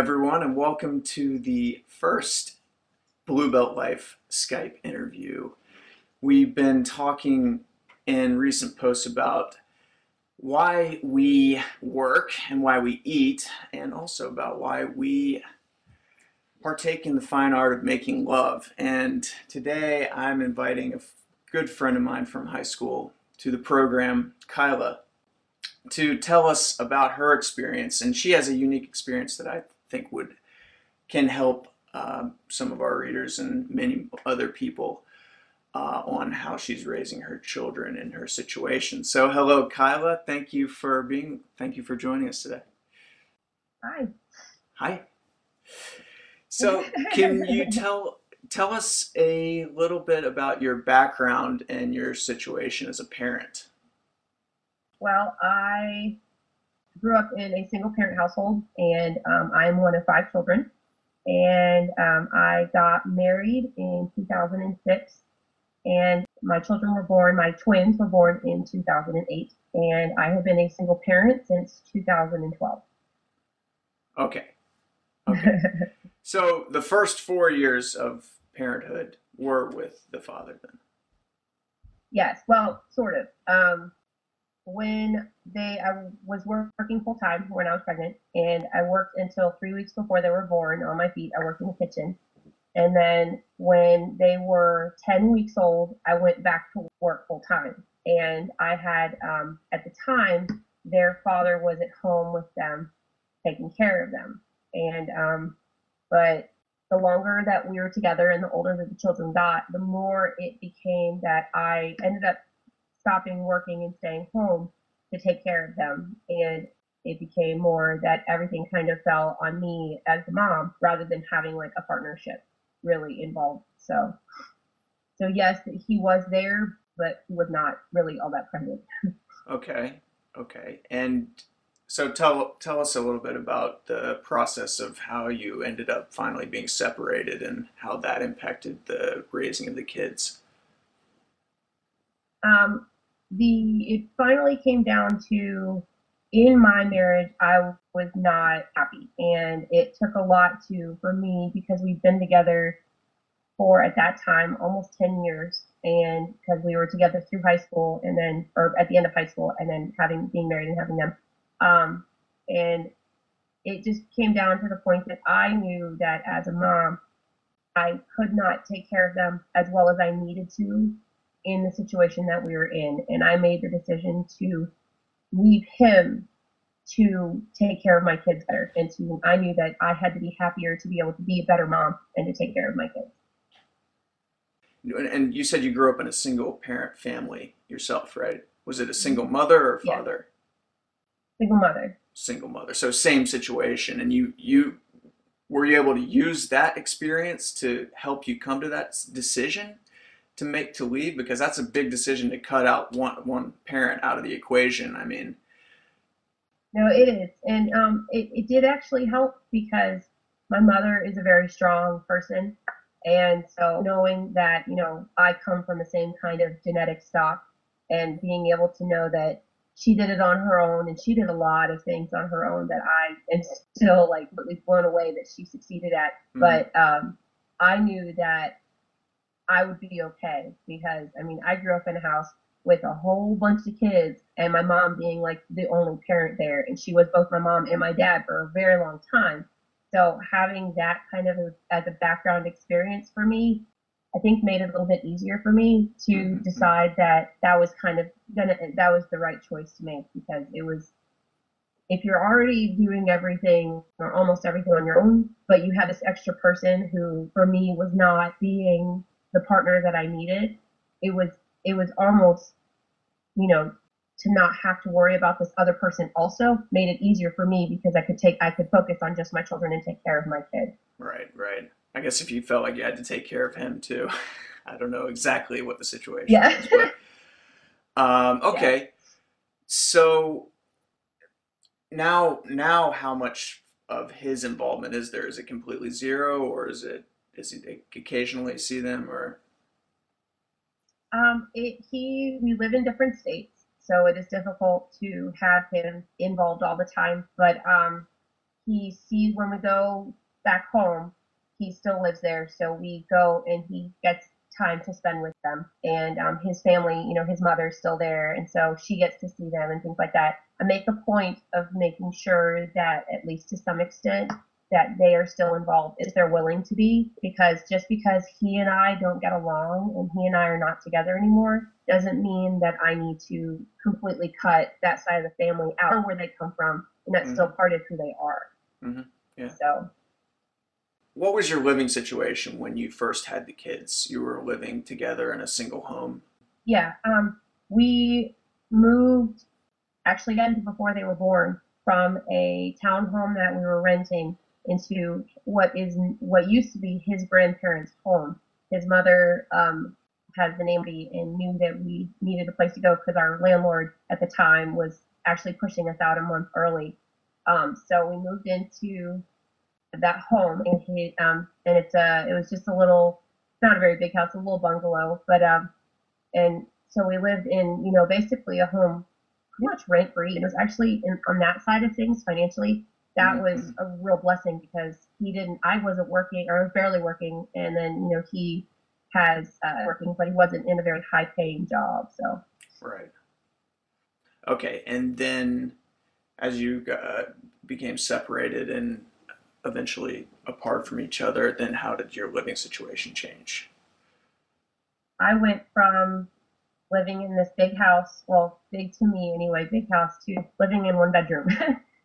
everyone, and welcome to the first Blue Belt Life Skype interview. We've been talking in recent posts about why we work and why we eat, and also about why we partake in the fine art of making love. And today I'm inviting a good friend of mine from high school to the program, Kyla, to tell us about her experience. And she has a unique experience that I think can help some of our readers and many other people on how she's raising her children in her situation. So hello, Kyla. Thank you for joining us today. Hi. Hi. So can you tell us a little bit about your background and your situation as a parent? Well, I grew up in a single parent household, and I'm one of five children. And I got married in 2006, and my twins were born in 2008, and I have been a single parent since 2012. Okay. So the first 4 years of parenthood were with the father then? Yes, well, sort of. I was working full time when I was pregnant, and I worked until 3 weeks before they were born on my feet. I worked in the kitchen. And then when they were 10 weeks old, I went back to work full time. And I had, at the time, their father was at home with them, taking care of them. But the longer that we were together and the older that the children got, the more it became that I ended up stopping working and staying home to take care of them. And it became more that everything kind of fell on me as the mom rather than having like a partnership really involved. So yes, he was there, but he was not really all that present. Okay. And so tell us a little bit about the process of how you ended up finally being separated and how that impacted the raising of the kids. It finally came down to, in my marriage, I was not happy, and it took a lot for me, because we've been together for, at that time, almost 10 years, and because we were together through high school, and then, or at the end of high school, and then being married and having them. And it just came down to the point that I knew that as a mom, I could not take care of them as well as I needed to in the situation that we were in. And I made the decision to leave him to take care of my kids better. I knew that I had to be happier to be able to be a better mom and to take care of my kids. And you said you grew up in a single parent family yourself, right? Was it a single mother or father? Yeah. Single mother. Single mother. So same situation. And you were you able to use that experience to help you come to that decision to leave? Because that's a big decision to cut out one parent out of the equation. I mean, no, it is. And it did actually help, because my mother is a very strong person. And so knowing that, I come from the same kind of genetic stock, and being able to know that she did it on her own, and she did a lot of things on her own that I am still like really blown away that she succeeded at. Mm-hmm. But I knew that I would be okay, because I grew up in a house with a whole bunch of kids, and my mom being like the only parent there, and she was both my mom and my dad for a very long time. So having that kind of as a background experience for me, I think made it a little bit easier for me to decide that that was the right choice to make, because it was, if you're already doing everything or almost everything on your own, but you have this extra person who, for me, was not being the partner that I needed, it was almost, to not have to worry about this other person also made it easier for me, because I could focus on just my children and take care of my kid. Right. I guess if you felt like you had to take care of him too, I don't know exactly what the situation is, but okay. Yeah. So now how much of his involvement is there? Is it completely zero, or does he occasionally see them, or? We live in different states, so it is difficult to have him involved all the time. But he sees when we go back home, he still lives there, so we go and he gets time to spend with them. And his family, his mother's still there, and so she gets to see them and things like that. I make a point of making sure that, at least to some extent, that they are still involved if they're willing to be, because just because he and I don't get along and he and I are not together anymore doesn't mean that I need to completely cut that side of the family out, or where they come from, and that's still part of who they are. Mm-hmm. Yeah. So, What was your living situation when you first had the kids? You were living together in a single home. yeah, we moved actually again before they were born from a townhome that we were renting into what used to be his grandparents' home. His mother has the name and knew that we needed a place to go because our landlord at the time was actually pushing us out a month early. So we moved into that home, and it was just a little, not a very big house, a little bungalow, but and so we lived in, basically a home pretty much rent free. It was actually on that side of things financially, that was a real blessing, because I wasn't working, or barely working, and then he has working, but he wasn't in a very high paying job. So Right. Okay. And then as you became separated and eventually apart from each other, then how did your living situation change? I went from living in this big house, well, big to me anyway, big house, to living in one bedroom.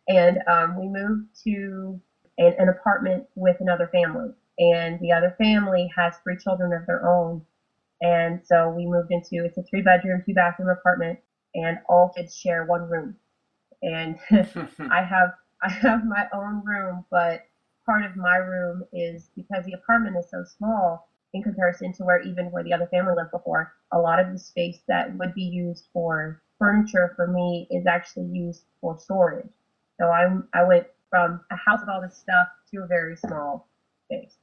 And we moved to an apartment with another family. And the other family has three children of their own. And so we moved into, it's a 3 bedroom, 2 bathroom apartment, and all kids share one room. And I have I have my own room, but part of my room is, because the apartment is so small in comparison to where the other family lived before, a lot of the space that would be used for furniture for me is actually used for storage. So I went from a house with all this stuff to a very small space.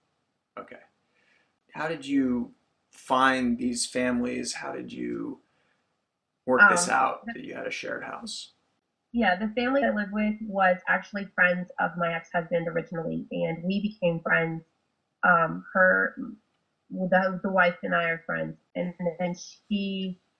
Okay. How did you find these families? How did you work this Um, out that you had a shared house? yeah, the family I lived with was actually friends of my ex-husband originally, and we became friends. Her the wife and I are friends, and then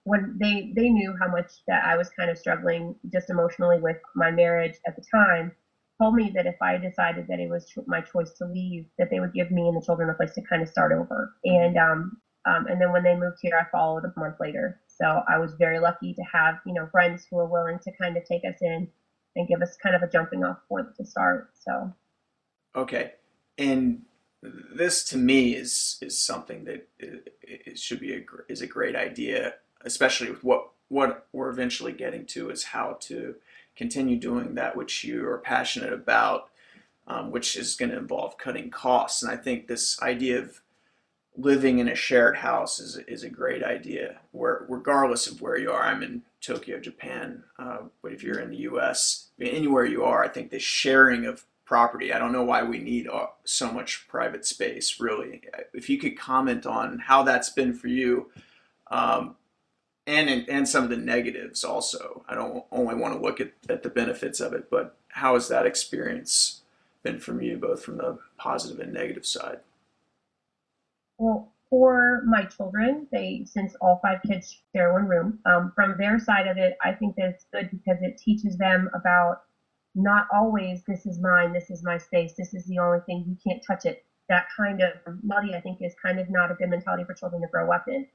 when they knew how much that I was kind of struggling just emotionally with my marriage at the time, told me that if I decided that it was my choice to leave, that they would give me and the children a place to kind of start over. Mm-hmm. And then when they moved here, I followed a month later. So I was very lucky to have, friends who were willing to kind of take us in and give us kind of a jumping off point to start. So Okay. And this to me is something that it should be is a great idea, especially with what we're eventually getting to is how to continue doing that which you are passionate about, which is going to involve cutting costs. And I think this idea of living in a shared house is a great idea. Where regardless of where you are, I'm in Tokyo, Japan, but if you're in the U.S., anywhere you are, I think the sharing of property. I don't know why we need so much private space. Really, if you could comment on how that's been for you, um, and some of the negatives also. I don't only want to look at the benefits of it, but how has that experience been from you, both from the positive and negative side? Well, for my children, since all 5 kids share one room, from their side of it, I think that it's good because it teaches them about not always, this is mine, this is my space, this is the only thing, you can't touch it. That kind of mentality, I think, is kind of not a good mentality for children to grow up in.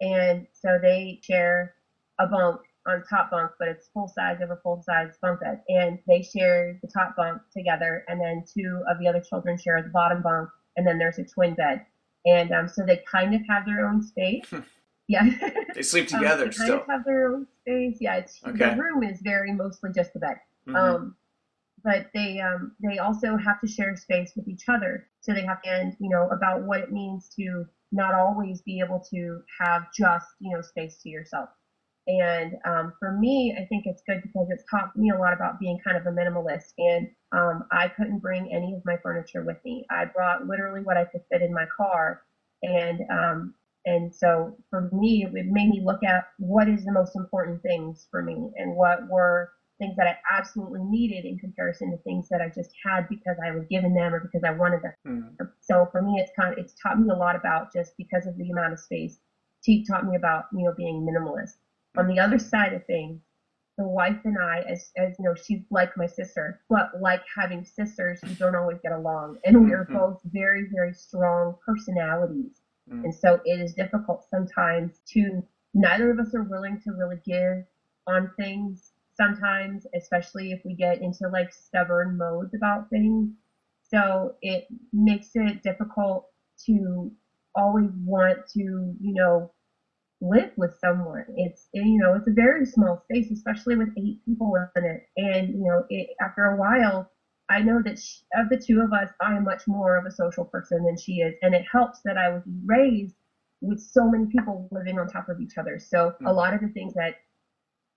And so they share a bunk on top bunk, but it's full size over full size bunk bed. And they share the top bunk together, and then two of the other children share the bottom bunk, and then there's a twin bed. And so they kind of have their own space. Yeah. They sleep They together kind of still. have their own space. Yeah, the Okay. room is very mostly just the bed. Mm-hmm. But they also have to share space with each other. So they have to, and about what it means to not always be able to have just space to yourself. And for me, I think it's good because it's taught me a lot about being kind of a minimalist. And I couldn't bring any of my furniture with me. I brought literally what I could fit in my car. And so for me, it made me look at what is the most important things for me, and what were things that I absolutely needed in comparison to things that I just had because I was given them or because I wanted them. Mm. So for me, it's taught me a lot about, just because of the amount of space. It taught me about, being minimalist. On the other side of things, the wife and I, as she's like my sister, but like having sisters who don't always get along, and we are Mm-hmm. both very, very strong personalities, Mm. and so it is difficult sometimes to. Neither of us are willing to really give on things sometimes, especially if we get into like stubborn modes about things. So it makes it difficult to always want to, live with someone. It's a very small space, especially with 8 people in it. And, after a while, I know that of the two of us, I am much more of a social person than she is. And it helps that I was raised with so many people living on top of each other. So a Mm. lot of the things that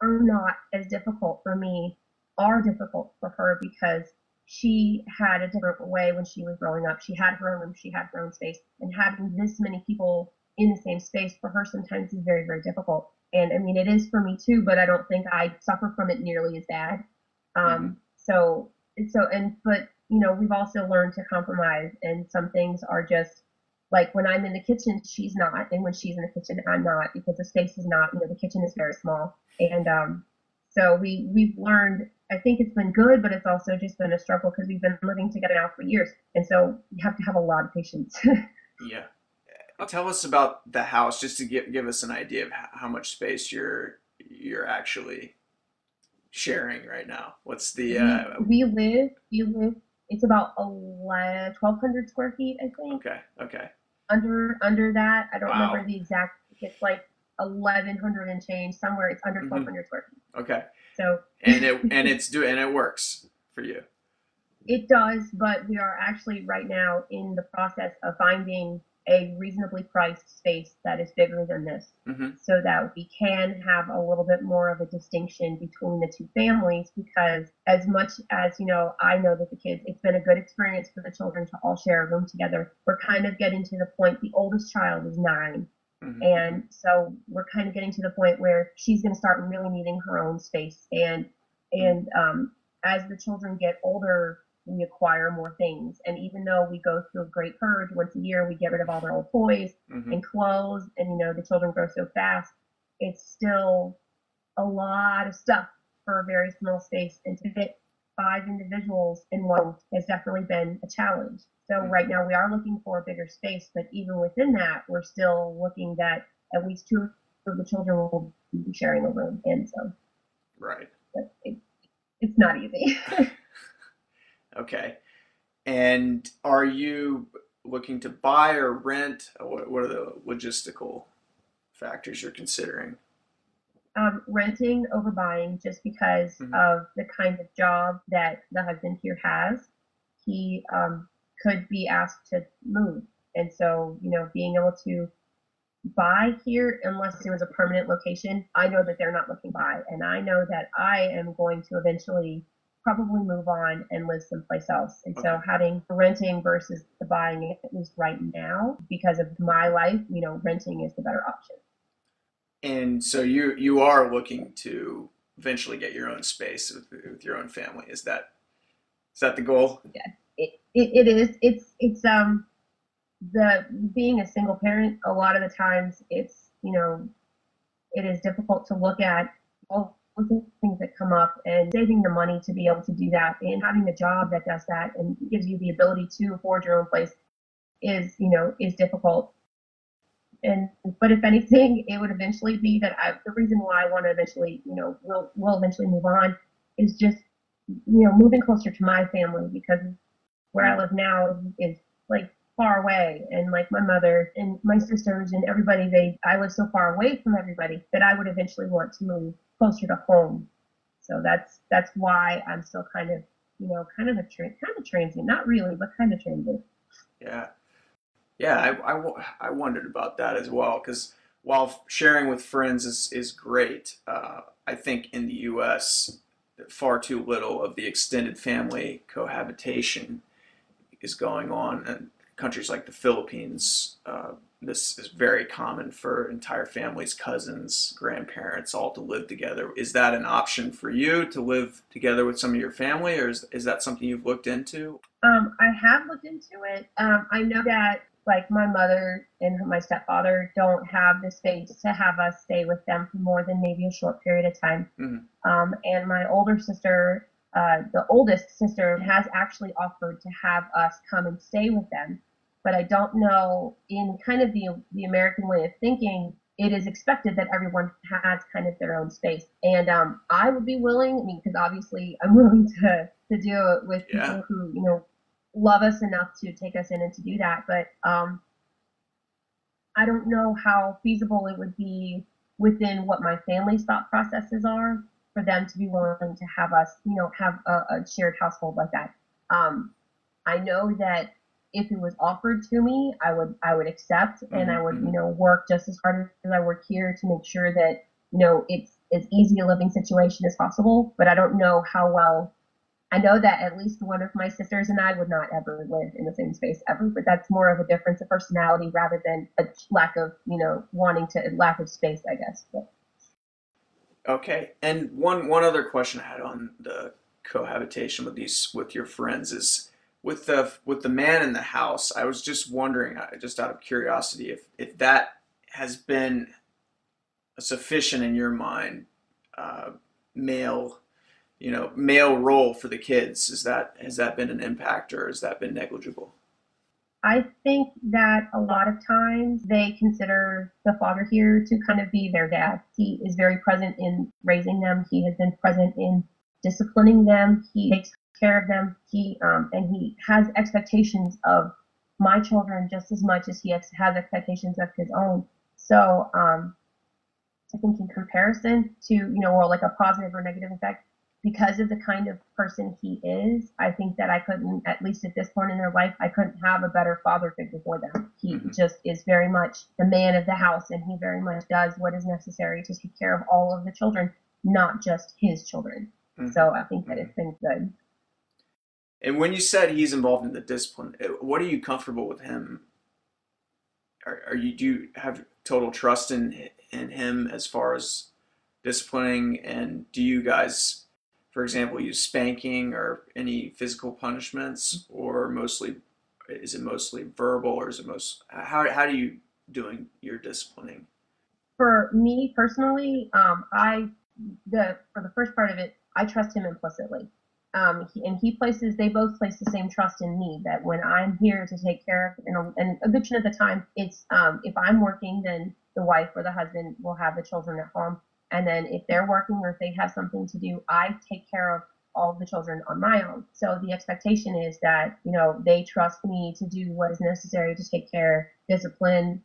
are not as difficult for me are difficult for her because she had a different way when she was growing up. She had her own room, she had her own space, and having this many people in the same space for her sometimes is very, very difficult. And I mean, it is for me too, but I don't think I suffer from it nearly as bad. Mm-hmm. But we've also learned to compromise, and some things are just like when I'm in the kitchen, she's not, and when she's in the kitchen, I'm not, because the space is not, the kitchen is very small, and so we've learned. I think it's been good, but it's also just been a struggle because we've been living together now for years, and so you have to have a lot of patience. Yeah. Tell us about the house, just to give us an idea of how much space you're actually sharing right now. What's the we live. It's about 1,200 square feet, I think. Okay, okay. Under that, I don't remember Wow. the exact. It's like 1,100 and change somewhere. It's under Mm-hmm. 1,200 square feet. Okay. So And it works for you. it does, but we are actually right now in the process of finding a reasonably priced space that is bigger than this, Mm-hmm. so that we can have a little bit more of a distinction between the two families. Because as much as, I know that the kids, it's been a good experience for the children to all share a room together. We're kind of getting to the point, the oldest child is 9. Mm-hmm. And so we're kind of getting to the point where she's going to start really needing her own space. And as the children get older, we acquire more things. And even though we go through a great purge once a year, we get rid of all their old toys Mm-hmm. and clothes, and the children grow so fast. It's still a lot of stuff for a very small space, and to fit 5 individuals in one has definitely been a challenge. So Mm-hmm. right now we are looking for a bigger space, but even within that, we're still looking that at least 2 of the children will be sharing a room, and so Right. it's not easy. Okay. And are you looking to buy or rent? What are the logistical factors you're considering? Renting over buying, just because Mm-hmm. of the kind of job that the husband here has. He could be asked to move. And so, being able to buy here, unless it was a permanent location, I know that they're not looking to buy. And I know that I am going to eventually probably move on and live someplace else. And Okay. so having renting versus the buying, at least right now, because of my life, renting is the better option. And so you are looking to eventually get your own space with your own family. Is that the goal? Yeah, it is. It's the being a single parent, a lot of the times it's, it is difficult to look at all the things that come up, and saving the money to be able to do that, and having a job that does that and gives you the ability to afford your own place is difficult. And but if anything, it would eventually be that the reason why I want to eventually, will eventually move on is just, moving closer to my family, because where I Mm. live now is like far away, and like my mother and my sisters and everybody, I live so far away from everybody that I would eventually want to move closer to home. So that's why I'm still kind of, kind of transient, not really, but kind of transient. Yeah. Yeah, I wondered about that as well, because while sharing with friends is great, I think in the U.S. far too little of the extended family cohabitation is going on, and countries like the Philippines, this is very common for entire families, cousins, grandparents, all to live together. Is that an option for you to live together with some of your family, or is that something you've looked into? I have looked into it. I know that like my mother and my stepfather don't have the space to have us stay with them for more than maybe a short period of time. Hmm. And my older sister, the oldest sister, has actually offered to have us come and stay with them. But I don't know, in kind of the American way of thinking, it is expected that everyone has kind of their own space. And I would be willing, I mean, because obviously I'm willing to do it with Yeah. people who, love us enough to take us in and to do that. But I don't know how feasible it would be within what my family's thought processes are for them to be willing to have us, have a shared household like that. Um, I know that if it was offered to me, I would accept, and I Hmm. would, Hmm. work just as hard as I work here to make sure that, it's as easy a living situation as possible. But I don't know how well. I know that at least one of my sisters and I would not ever live in the same space ever, but that's more of a difference of personality rather than a lack of, lack of space, I guess. But Okay. And one other question I had on the cohabitation with your friends is with the man in the house. I was just wondering, just out of curiosity, if that has been sufficient in your mind, uh, male male role for the kids. Has that been an impact, or has that been negligible? I think that a lot of times they consider the father here to kind of be their dad. He is very present in raising them. He has been present in disciplining them. He takes care of them. And he has expectations of my children just as much as has expectations of his own. So I think in comparison to, or like a positive or negative effect, because of the kind of person he is, I think that I couldn't, at least at this point in their life, I couldn't have a better father figure for them. He Hmm. just is very much the man of the house, and he very much does what is necessary to take care of all of the children, not just his children. Hmm. So I think that Hmm. it's been good. And when you said he's involved in the discipline, what are you comfortable with him? Do you have total trust in him as far as disciplining? And do you guys, for example, use spanking or any physical punishments, or mostly verbal, or is it most how do you doing your disciplining? For me personally, for the first part of it, I trust him implicitly. And he places, they both place the same trust in me that when I'm here to take care of, and a good chunk of the time, it's if I'm working, then the wife or the husband will have the children at home, and then if they're working or if they have something to do, I take care of all of the children on my own. So the expectation is that they trust me to do what is necessary to take care, discipline,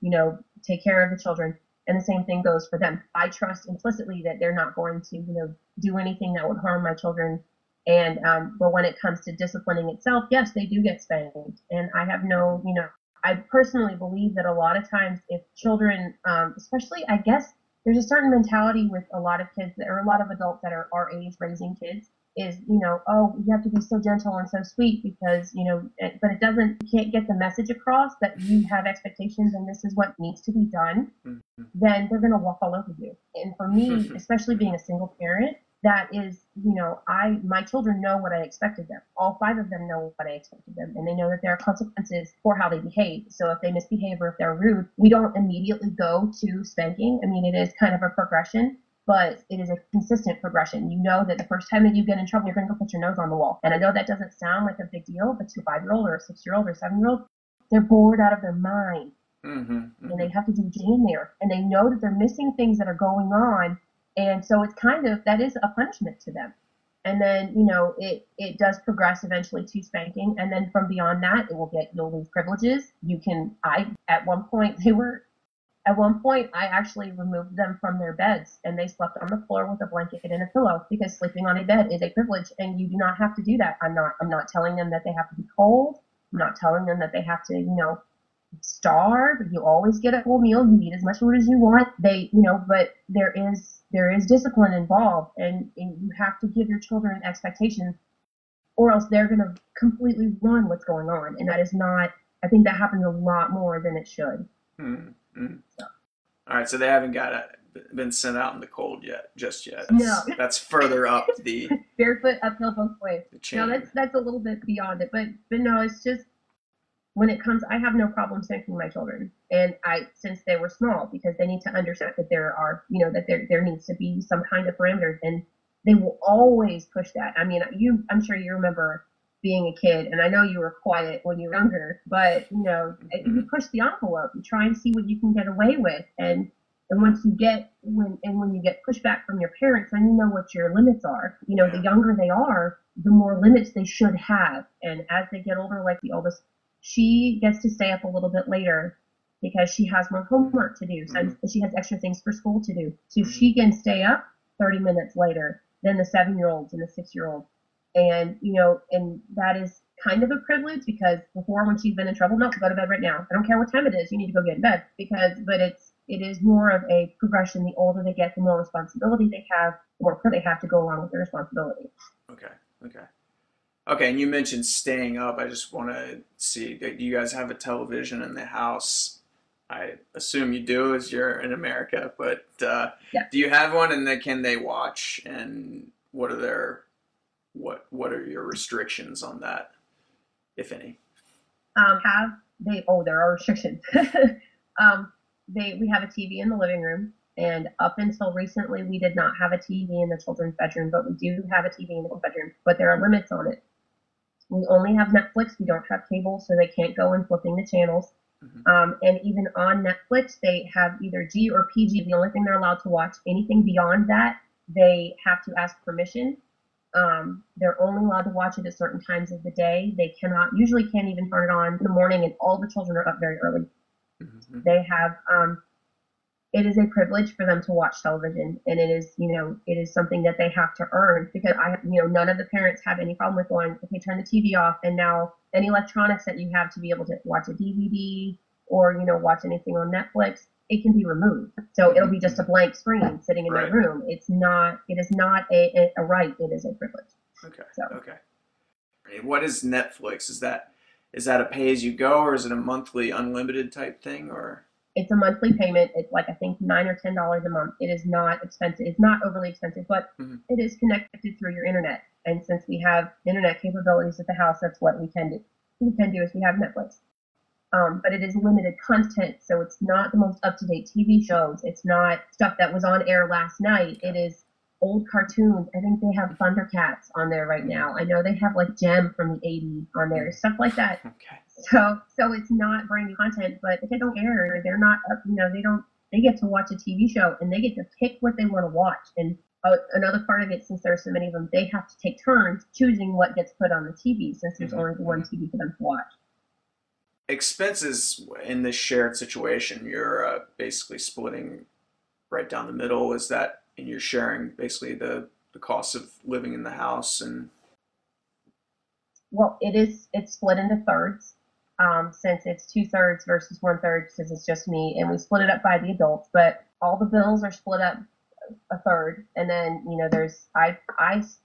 take care of the children, and the same thing goes for them. I trust implicitly that they're not going to, do anything that would harm my children. And but when it comes to disciplining itself, yes, they do get spanked. And I have no, I personally believe that a lot of times if children, especially, I guess there's a certain mentality with a lot of kids or a lot of adults that are our age raising kids is, oh, you have to be so gentle and so sweet because, but it doesn't, you can't get the message across that you have expectations and this is what needs to be done, Mhm. then they're going to walk all over you. And for me, especially being a single parent, that is, my children know what I expected them. All five of them know what I expected them, and they know that there are consequences for how they behave. So if they misbehave or if they're rude, we don't immediately go to spanking. I mean, it is kind of a progression, but it is a consistent progression. You know that the first time that you get in trouble, you're going to go put your nose on the wall. And I know that doesn't sound like a big deal, but to a 5-year-old or a 6-year-old or a 7-year-old, they're bored out of their mind Hmm. and they Hmm. have to do in there and they know that they're missing things that are going on, and so it's kind of that is a punishment to them. And then it does progress eventually to spanking, and then from beyond that you'll lose privileges. You can I at one point they were At one point I actually removed them from their beds and they slept on the floor with a blanket and a pillow because sleeping on a bed is a privilege and you do not have to do that. I'm not telling them that they have to be cold. I'm not telling them that they have to starve. You always get a full meal. You eat as much food as you want. But there is discipline involved, and you have to give your children expectations, or else they're going to completely run what's going on, and that is not. I think that happens a lot more than it should. Mm-hmm. So, All right, so they haven't been sent out in the cold yet, just yet. no, That's further up barefoot uphill both ways. the No, chain. that's a little bit beyond it, but no, it's just when it comes, I have no problem spanking my children, and I since they were small because they need to understand that there are, that there needs to be some kind of parameters, and they will always push that. I mean, I'm sure you remember being a kid, and I know you were quiet when you were younger, but Mm-hmm. you push the envelope, you try and see what you can get away with, and when you get pushback from your parents, then you know what your limits are. The Yeah. younger they are, the more limits they should have, and as they get older, like the oldest, she gets to stay up a little bit later because she has more homework to do. So Mm-hmm. she has extra things for school to do. So Mm-hmm. she can stay up 30 minutes later than the 7-year-olds and the 6-year-old. And that is kind of a privilege because before, when she's been in trouble, no, go to bed right now. I don't care what time it is. You need to go get in bed but it is more of a progression. The older they get, the more responsibility they have, the more they have to go along with their responsibility. Okay. Okay. Okay, and you mentioned staying up. I just want to see, do you guys have a television in the house? I assume you do, as you're in America. But Yeah. do you have one, and can they watch? And what are your restrictions on that, if any? Have they? Oh, there are restrictions. We have a TV in the living room, and up until recently, we did not have a TV in the children's bedroom, but we do have a TV in the bedroom. But there are limits on it. We only have Netflix. We don't have cable, so they can't go and flipping the channels. Mm-hmm. And even on Netflix, they have either G or PG. The only thing they're allowed to watch. Anything beyond that, they have to ask permission. They're only allowed to watch it at certain times of the day. They usually can't even turn it on in the morning, and all the children are up very early. Mm-hmm. They have, it is a privilege for them to watch television, and it is something that they have to earn because none of the parents have any problem with going, okay, turn the TV off, and now any electronics that you have to be able to watch a DVD or, watch anything on Netflix, it can be removed. So it'll be just a blank screen sitting in Right. their room. It is not a right, it is a privilege. Okay. So. Okay. What is Netflix? Is that a pay as you go, or is it a monthly unlimited type thing, or? It's a monthly payment. It's like, I think, $9 or $10 a month. It is not expensive. It's not overly expensive, but Mm-hmm. it is connected through your internet. And since we have internet capabilities at the house, that's what we can do. What we can do is we have Netflix. But it is limited content, so it's not the most up-to-date TV shows. It's not stuff that was on air last night. It is old cartoons. I think they have Thundercats on there right now. I know they have like Gem from the 80s on there, stuff like that. Okay. So it's not brand new content, but if they don't air, they're not, they get to watch a TV show and they get to pick what they want to watch. And another part of it, since there are so many of them, they have to take turns choosing what gets put on the TV since there's only the one TV for them to watch. Expenses in this shared situation, you're basically splitting right down the middle. Is that, and you're sharing basically the cost of living in the house? And well, it's split into thirds. Since it's 2/3 versus 1/3, since it's just me, and we split it up by the adults, but all the bills are split up a third, and then there's I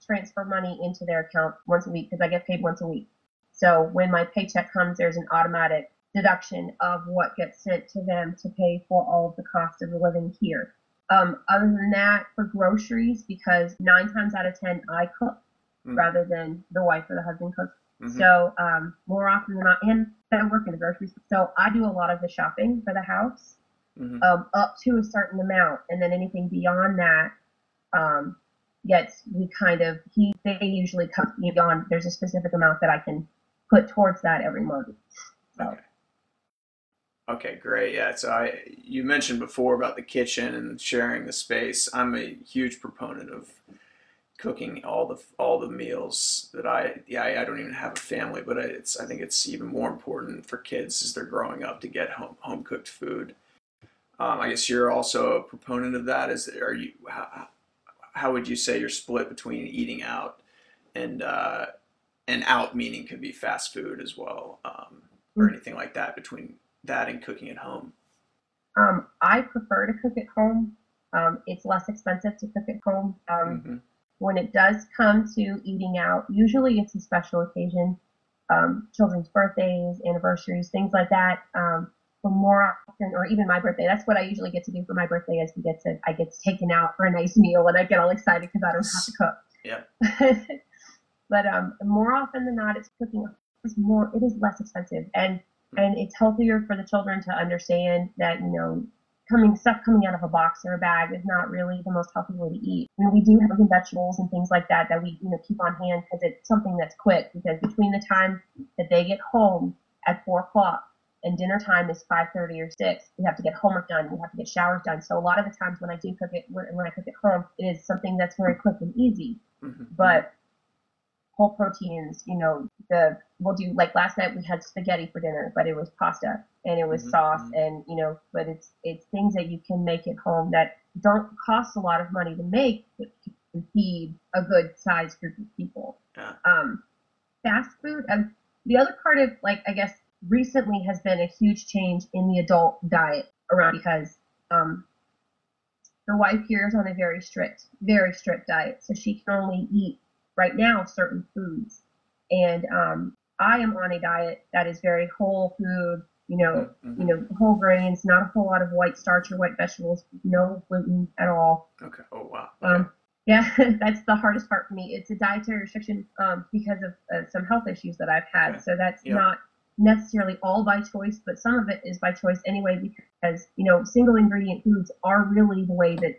transfer money into their account once a week because I get paid once a week. So when my paycheck comes, there's an automatic deduction of what gets sent to them to pay for all of the cost of living here. Other than that, for groceries, because 9 times out of 10 I cook rather than the wife or the husband cooks. mm-hmm. So more often than not, and I work in the grocery store, so I do a lot of the shopping for the house, Mm-hmm. up to a certain amount, and then anything beyond that they usually come beyond. There's a specific amount that I can put towards that every month. So. Okay, great. Yeah, so you mentioned before about the kitchen and sharing the space. I'm a huge proponent of cooking all the meals that I don't even have a family, but I think it's even more important for kids as they're growing up to get home cooked food. I guess you're also a proponent of that. How would you say you're split between eating out and out, meaning could be fast food as well, or anything like that, between that and cooking at home? I prefer to cook at home. It's less expensive to cook at home. Mm-hmm. When it does come to eating out, usually it's a special occasion, children's birthdays, anniversaries, things like that. but more often, or even my birthday, that's what I usually get to do for my birthday is I get taken out for a nice meal and I get all excited because I don't have to Yeah. cook. But more often than not, it's cooking is more. It is less expensive, and it's healthier for the children to understand that coming out of a box or a bag is not really the most healthy way to eat. And we do have vegetables and things like that that we keep on hand because it's something that's quick. Because between the time that they get home at 4 o'clock and dinner time is 5:30 or 6, we have to get homework done. We have to get showers done. So a lot of the times when I do cook it, when I cook at home, it is something that's very quick and easy. Mm-hmm. But whole proteins, we'll do, like last night we had spaghetti for dinner, but it was pasta and it was sauce and, but it's things that you can make at home that don't cost a lot of money to make, but can feed a good sized group of people. Yeah. Fast food, the other part of, like, I guess recently has been a huge change in the adult diet around because, the wife here is on a very strict diet. So she can only eat right now certain foods. And I am on a diet that is very whole food, whole grains, not a whole lot of white starch or white vegetables, no gluten at all. Okay. Oh, wow. Okay. Yeah, that's the hardest part for me. It's a dietary restriction because of some health issues that I've had. Okay. So that's not necessarily all by choice, but some of it is by choice anyway, because single ingredient foods are really the way that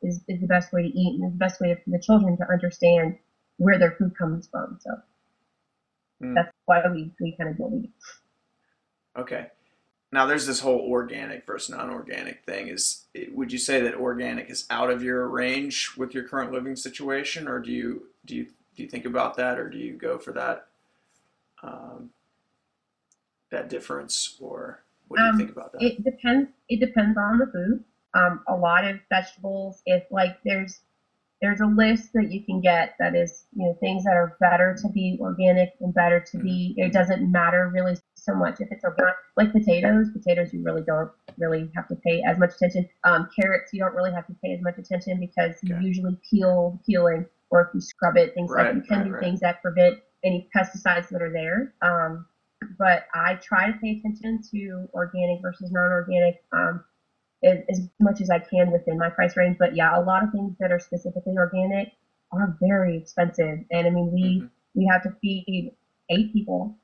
is the best way to eat and is the best way for the children to understand where their food comes from. So that's why we kind of do it. Okay. Now there's this whole organic versus non-organic thing. Would you say that organic is out of your range with your current living situation, or do you think about that, or do you go for that that difference, or what do you think about that? It depends. It depends on the food. A lot of vegetables, if like there's a list that you can get that is things that are better to be organic and better to be. It doesn't matter really so much if it's organic. Like potatoes you really don't really have to pay as much attention. Carrots you don't really have to pay as much attention because you usually peeling, or if you scrub it, things like you can do things that prevent any pesticides that are there. But I try to pay attention to organic versus non-organic as much as I can within my price range. But yeah, a lot of things that are specifically organic are very expensive. And I mean, we have to feed 8 people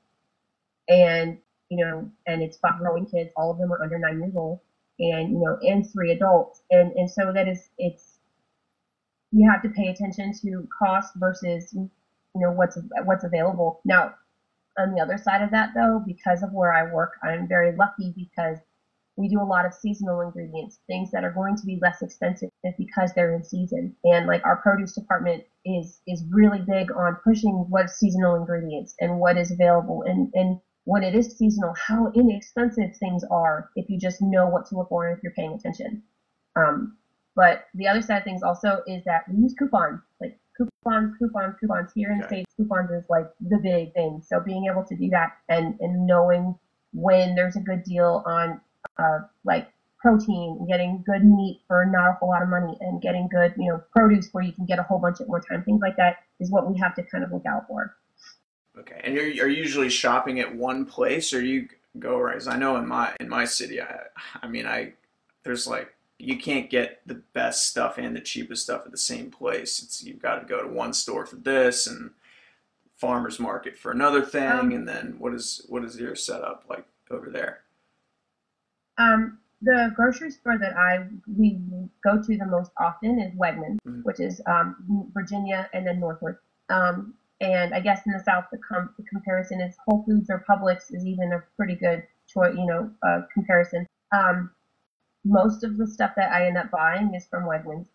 and, and it's 5 growing kids. All of them are under 9 years old and, and 3 adults. And so you have to pay attention to cost versus, what's available. Now, on the other side of that, though, because of where I work, I'm very lucky because we do a lot of seasonal ingredients, things that are going to be less expensive because they're in season. And like our produce department is really big on pushing what's seasonal ingredients and what is available. And when it is seasonal, how inexpensive things are if you just know what to look for and if you're paying attention. But the other side of things also is that we use coupons, like coupons here in the States. Coupons is like the big thing. So being able to do that and knowing when there's a good deal on like protein, getting good meat for not a whole lot of money, and getting good, produce where you can get a whole bunch at one time. Things like that is what we have to kind of look out for. Okay, and are you usually shopping at one place, or you go around? Because I know in my city, there's like you can't get the best stuff and the cheapest stuff at the same place. You've got to go to one store for this and farmer's market for another thing, and then what is your setup like over there? The grocery store that we go to the most often is Wegmans, which is Virginia and then northward. And I guess in the South, the comparison is Whole Foods or Publix is even a pretty good choice, comparison. Most of the stuff that I end up buying is from Wegmans.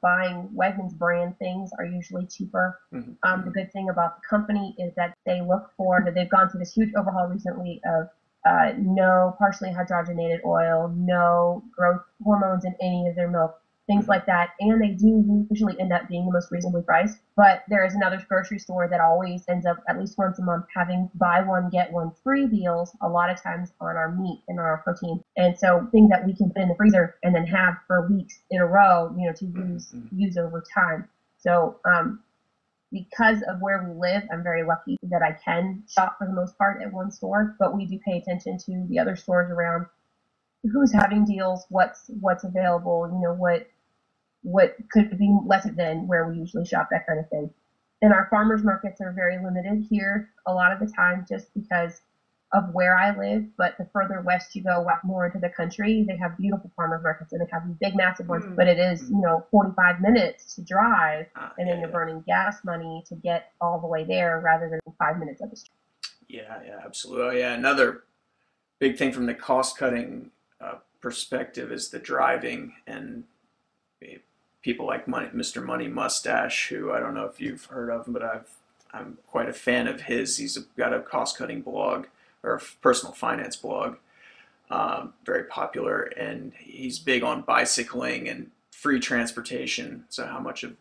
Buying Wegmans brand things are usually cheaper. The good thing about the company is that they've gone through this huge overhaul recently of no partially hydrogenated oil, no growth hormones in any of their milk, things like that. And they do usually end up being the most reasonably priced. But there is another grocery store that always ends up at least once a month having buy one, get one free deals, a lot of times on our meat and on our protein. And so things that we can put in the freezer and then have for weeks in a row, to use over time. So, because of where we live, I'm very lucky that I can shop for the most part at one store, but we do pay attention to the other stores around who's having deals, what's available, what could be less than where we usually shop, that kind of thing. And our farmers markets are very limited here a lot of the time just because of where I live. But the further west you go, up more into the country, they have beautiful farmers markets and they have these big, massive ones. But it is, 45 minutes to drive, and then you're burning gas money to get all the way there rather than 5 minutes of the street. Yeah, absolutely. Oh, yeah, another big thing from the cost cutting perspective is the driving, and people like Mr. Money Mustache, who I don't know if you've heard of him, but I'm quite a fan of his. He's got a cost cutting blog or a personal finance blog, very popular, and he's big on bicycling and free transportation. So how much of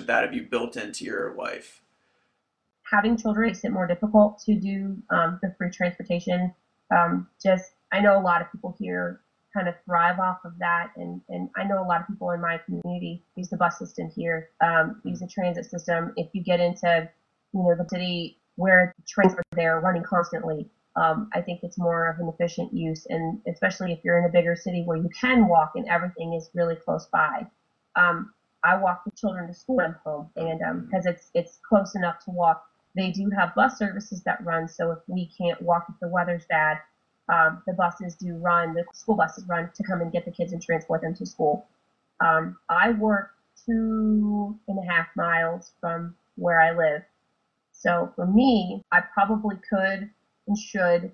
that have you built into your life? Having children makes it more difficult to do the free transportation. I know a lot of people here kind of thrive off of that, and I know a lot of people in my community use the bus system here, use the transit system. If you get into the city where trains are there running constantly, I think it's more of an efficient use, and especially if you're in a bigger city where you can walk and everything is really close by. I walk the children to school and home, and because it's close enough to walk. They do have bus services that run, so if we can't walk if the weather's bad, the buses do run, the school buses run to come and get the kids and transport them to school. I work 2.5 miles from where I live. So for me, I probably could and should,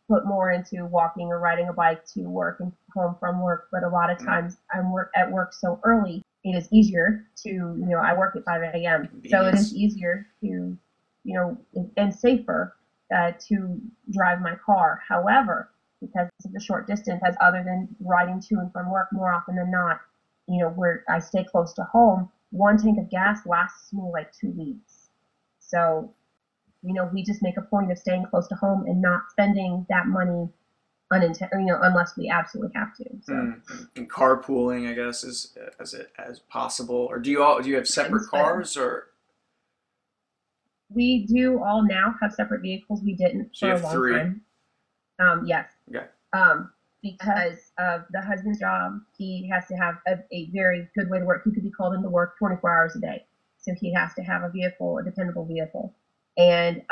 put more into walking or riding a bike to work and home from work. But a lot of times I'm at work so early, it is easier to, I work at 5 a.m. So it is easier to, and safer to drive my car. However, because of the short distance, as other than riding to and from work more often than not, where I stay close to home, one tank of gas lasts me like 2 weeks. So, we just make a point of staying close to home and not spending that money unless we absolutely have to. So. And carpooling, I guess, is as possible. Or do you have separate cars, or? We do all now have separate vehicles. We didn't So for you a have long 3. time. Yes. Okay. Because of the husband's job, he has to have a very good way to work. He could be called into work 24 hours a day. So he has to have a dependable vehicle. And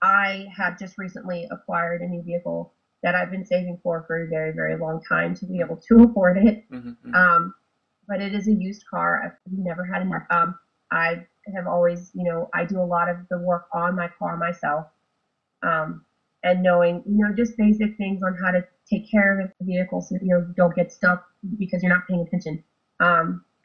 I have just recently acquired a new vehicle that I've been saving for a very, very long time to be able to afford it. But it is a used car. I've never had enough. I have always, I do a lot of the work on my car myself. And knowing, just basic things on how to take care of the vehicle so you don't get stuck because you're not paying attention.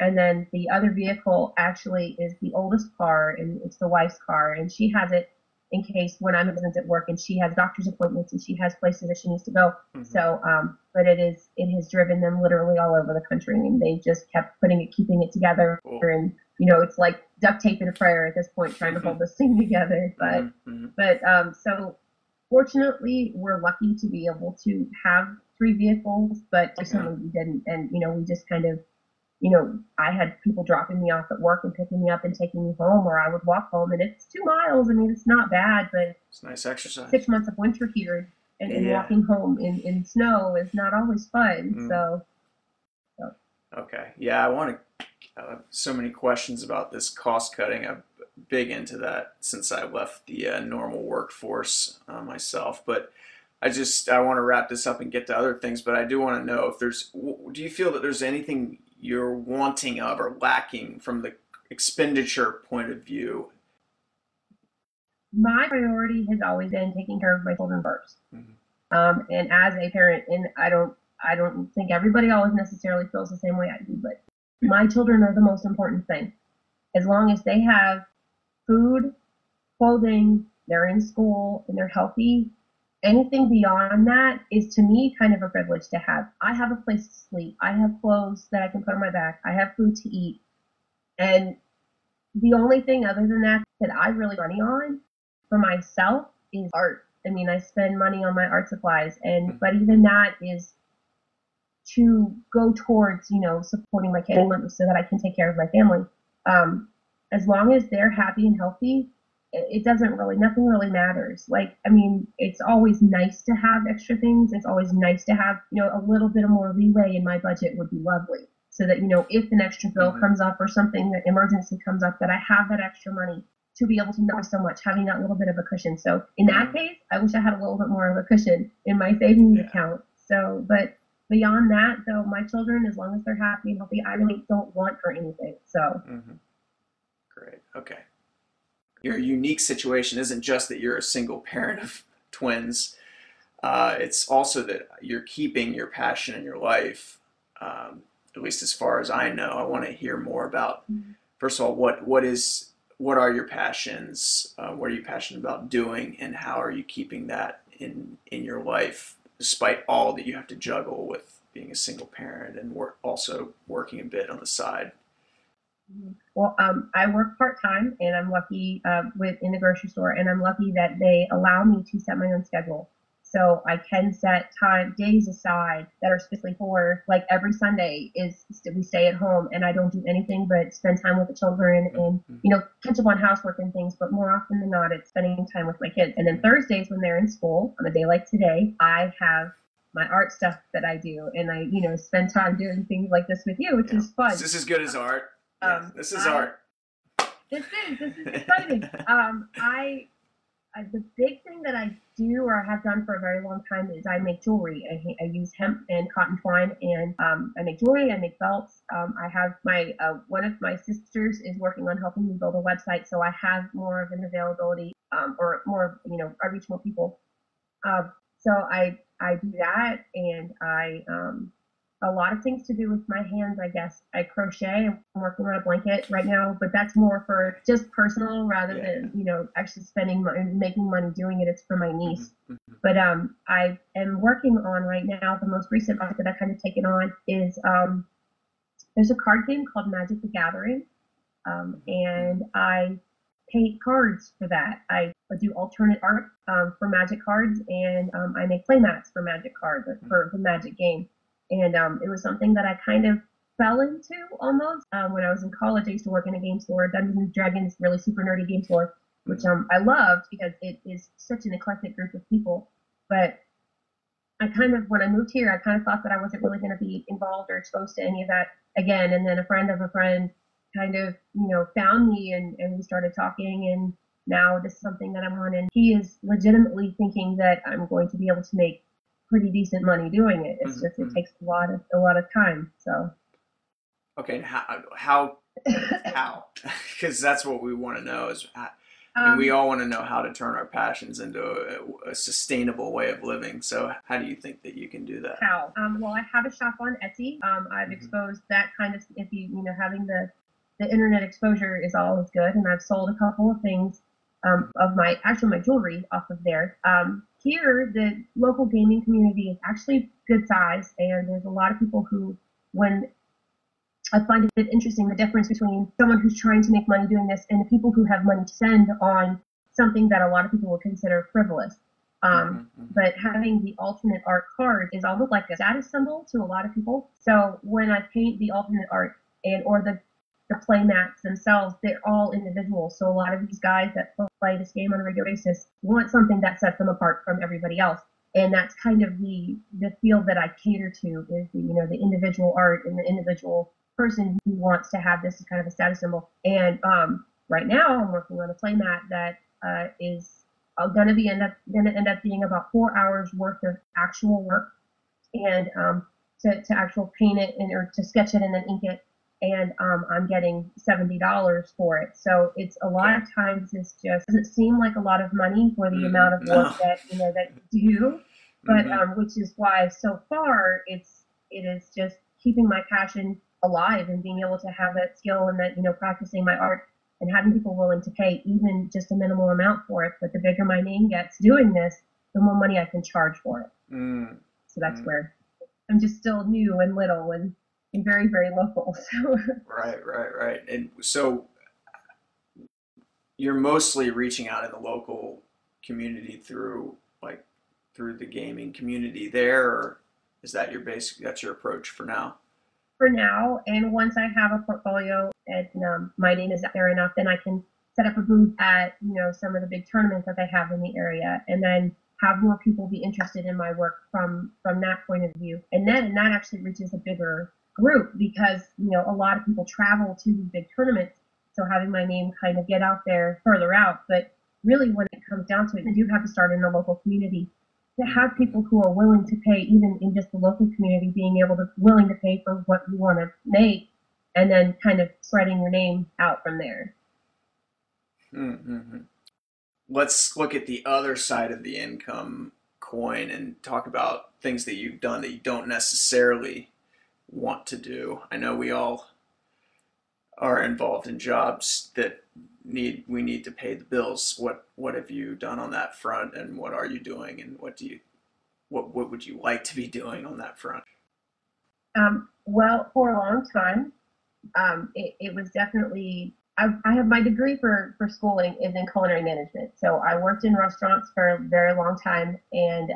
And then the other vehicle actually is the oldest car, and it's the wife's car, and she has it in case when I'm at work and she has doctor's appointments and she has places that she needs to go. So, but it has driven them literally all over the country, and they just kept keeping it together. Cool. And it's like duct tape and a prayer at this point, trying to hold this thing together. But so fortunately, we're lucky to be able to have 3 vehicles, but recently we didn't, and we just kind of. I had people dropping me off at work and picking me up and taking me home, or I would walk home, and it's 2 miles. I mean, it's not bad, but it's nice exercise. 6 months of winter here, and walking home in snow is not always fun. So. Okay. Yeah, I want to. I have so many questions about this cost cutting. I'm big into that since I left the normal workforce myself, but. I want to wrap this up and get to other things, but I do want to know do you feel that there's anything you're wanting of or lacking from the expenditure point of view? My priority has always been taking care of my children first. And as a parent, and I don't think everybody always necessarily feels the same way I do, but my children are the most important thing. As long as they have food, clothing, they're in school, and they're healthy, anything beyond that is to me kind of a privilege to have. I have a place to sleep. I have clothes that I can put on my back. I have food to eat. And the only thing other than that I really money on for myself is art. I mean, I spend money on my art supplies, but even that is to go towards, supporting my kids so that I can take care of my family. As long as they're happy and healthy it doesn't really, nothing really matters. Like, I mean, it's always nice to have extra things. It's always nice to have, a little bit of more leeway in my budget would be lovely. So that, if an extra bill Mm-hmm. comes up or something, that emergency comes up, that I have that extra money to be able to know so much, having that little bit of a cushion. So in that case, I wish I had a little bit more of a cushion in my savings account. So, but beyond that, though, my children, as long as they're happy and healthy, I really don't want for anything. So. Great. Okay. Your unique situation isn't just that you're a single parent of twins. It's also that you're keeping your passion in your life, at least as far as I know. I want to hear more about, first of all, what are your passions? What are you passionate about doing, and how are you keeping that in your life, despite all that you have to juggle with being a single parent and also working a bit on the side? Well, I work part-time, and I'm lucky in the grocery store, and I'm lucky that they allow me to set my own schedule. So I can set days aside that are specifically for, like, every Sunday we stay at home, and I don't do anything but spend time with the children and, catch up on housework and things. But more often than not, it's spending time with my kids. And then Thursdays, when they're in school, on a day like today, I have my art stuff that I do, and I, spend time doing things like this with you, which is fun. Is this as good as art? This is art. This is exciting. The big thing that I do or have done for a very long time is I make jewelry. I use hemp and cotton twine, and I make jewelry. I make belts. I have one of my sisters is working on helping me build a website, so I have more of an availability, or more, I reach more people. So I do that, and a lot of things to do with my hands, I guess. I crochet. I'm working on a blanket right now, but that's more for just personal rather than, actually spending money, making money doing it. It's for my niece. But I am working on right now, the most recent project that I've kind of taken on is there's a card game called Magic the Gathering, and I paint cards for that. I do alternate art for Magic cards, and I make play mats for Magic cards for the Magic game. And it was something that I kind of fell into almost when I was in college. I used to work in a game store, Dungeons and Dragons, really super nerdy game store, which I loved because it is such an eclectic group of people. But I kind of, when I moved here, I kind of thought that I wasn't really going to be involved or exposed to any of that again. And then a friend of a friend kind of, found me, and we started talking, and now this is something that I'm on. And he is legitimately thinking that I'm going to be able to make pretty decent money doing it. It's just, it takes a lot of time. So. Okay. How, because that's what we want to know is, we all want to know how to turn our passions into a sustainable way of living. So how do you think that you can do that? How? Well, I have a shop on Etsy. I've exposed that kind of, if having the internet exposure is always good. And I've sold a couple of things of my jewelry off of there. Here, the local gaming community is actually good size, and there's a lot of people who, when I find it interesting, the difference between someone who's trying to make money doing this and the people who have money to spend on something that a lot of people would consider frivolous. But having the alternate art card is almost like a status symbol to a lot of people. So when I paint the alternate art or the play mats themselves, they're all individual. So a lot of these guys that play this game on a regular basis want something that sets them apart from everybody else. And that's kind of the field that I cater to, is the individual art and the individual person who wants to have this as kind of a status symbol. And right now I'm working on a play mat that is going to end up being about 4 hours worth of actual work, and to actual paint it or to sketch it and then ink it. And I'm getting $70 for it. So it's a lot of times, it's just doesn't seem like a lot of money for the amount of work that you do, but which is why so far it is just keeping my passion alive and being able to have that skill and that practicing my art and having people willing to pay even just a minimal amount for it. But the bigger my name gets doing this, the more money I can charge for it. So that's where I'm just still new and little and very, very local. So. Right. And so you're mostly reaching out in the local community through the gaming community there, or is that that's your approach for now? For now, and once I have a portfolio and my name is out there enough, then I can set up a booth at, some of the big tournaments that they have in the area, and then have more people be interested in my work from that point of view. And then that actually reaches a bigger group because, a lot of people travel to these big tournaments. So having my name kind of get out there further out. But really when it comes down to it, you do have to start in the local community to have people who are willing to pay, even in just the local community, being able to willing to pay for what you want to make, and then kind of spreading your name out from there. Mm-hmm. Let's look at the other side of the income coin and talk about things that you've done that you don't necessarily want to do. I know we all are involved in jobs that we need to pay the bills. What have you done on that front, and what are you doing, and what would you like to be doing on that front? Well, for a long time, it was definitely, I have my degree for schooling is in culinary management. So I worked in restaurants for a very long time, and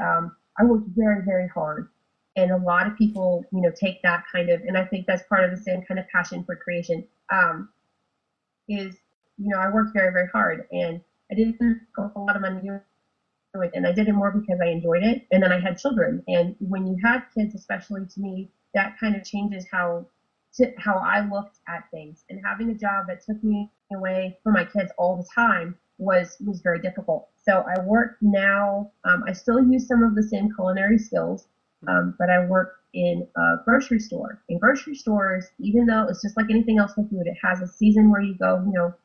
I worked very, very hard. And a lot of people, take that kind of, and I think that's part of the same kind of passion for creation, is, I worked very, very hard, and I didn't make a lot of money doing it, and I did it more because I enjoyed it. And then I had children, and when you have kids, especially to me, that kind of changes how I looked at things. And having a job that took me away from my kids all the time was very difficult. So I work now. I still use some of the same culinary skills, but I work in a grocery store. In grocery stores, even though it's just like anything else with food, it has a season where you go.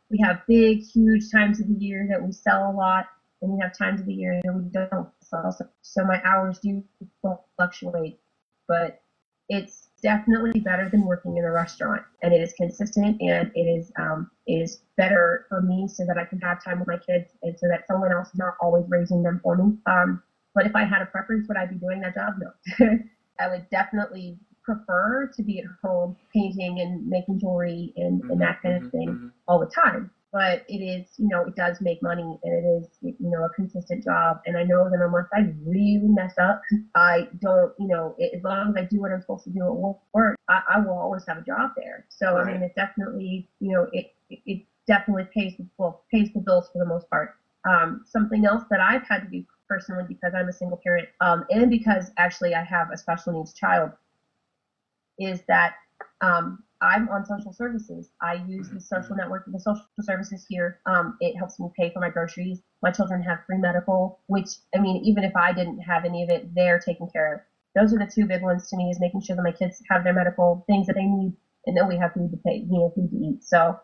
We have big, huge times of the year that we sell a lot, and we have times of the year that we don't sell. So my hours do fluctuate, but it's definitely better than working in a restaurant, and it is consistent, and it is better for me so that I can have time with my kids, and so that someone else is not always raising them for me. But if I had a preference, would I be doing that job? No. I would definitely prefer to be at home painting and making jewelry and that kind of thing all the time. But it is, it does make money, and it is, a consistent job. And I know that unless I really mess up, I don't, as long as I do what I'm supposed to do at work, I will always have a job there. So, Right. I mean, it definitely, it definitely pays the bills for the most part. Something else that I've had to do personally, because I'm a single parent, and because actually I have a special needs child, is that I'm on social services. I use the social network, the social services here. It helps me pay for my groceries. My children have free medical, which, I mean, even if I didn't have any of it, they're taken care of. Those are the two big ones to me, is making sure that my kids have their medical things that they need, and then we have food to pay, food to eat. So,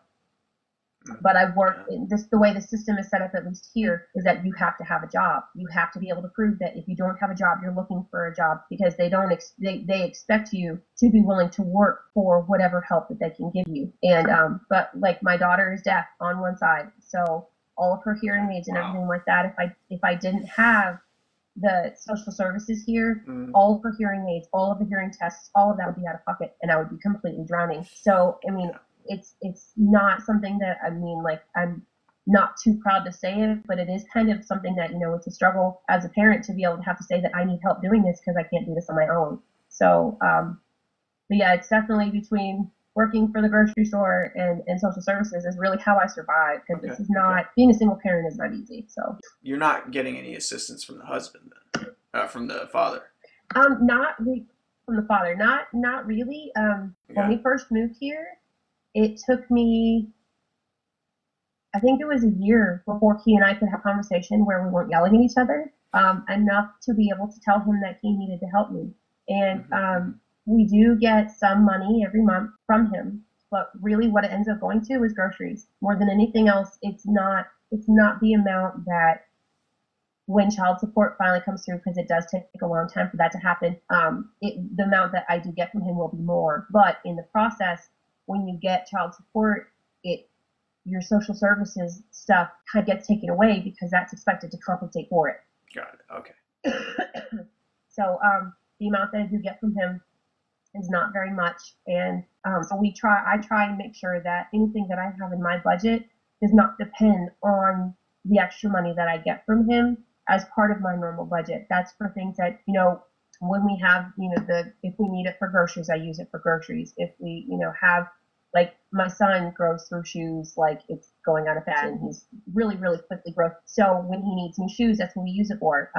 but I work in this, the way the system is set up, at least here, is that you have to have a job. You have to be able to prove that if you don't have a job, you're looking for a job, because they don't they expect you to be willing to work for whatever help that they can give you. And but like my daughter is deaf on one side, so all of her hearing aids and everything like that, if I didn't have the social services here, all of her hearing aids, all of the hearing tests, all of that would be out of pocket, and I would be completely drowning. So, I mean, it's not something that, I mean, like, I'm not too proud to say it, but it is kind of something that, it's a struggle as a parent to be able to have to say that I need help doing this because I can't do this on my own. So, but yeah, it's definitely between working for the grocery store and social services is really how I survive, because this is not, being a single parent is not easy. So you're not getting any assistance from the husband then, from the father? Not really from the father, not really. When we first moved here, it took me, I think it was a year before he and I could have a conversation where we weren't yelling at each other, enough to be able to tell him that he needed to help me. And we do get some money every month from him, but really what it ends up going to is groceries. More than anything else, it's not the amount that, when child support finally comes through, because it does take a long time for that to happen, the amount that I do get from him will be more. But in the process, when you get child support, your social services stuff kind of gets taken away, because that's expected to compensate for it. Got it. Okay. So the amount that I do get from him is not very much, and so I try and make sure that anything that I have in my budget does not depend on the extra money that I get from him as part of my normal budget. That's for things that, when we have, if we need it for groceries, I use it for groceries. If we, have Like my son grows through shoes like it's going out of fashion. He's really, really quickly grows. So when he needs new shoes, that's what we use it for.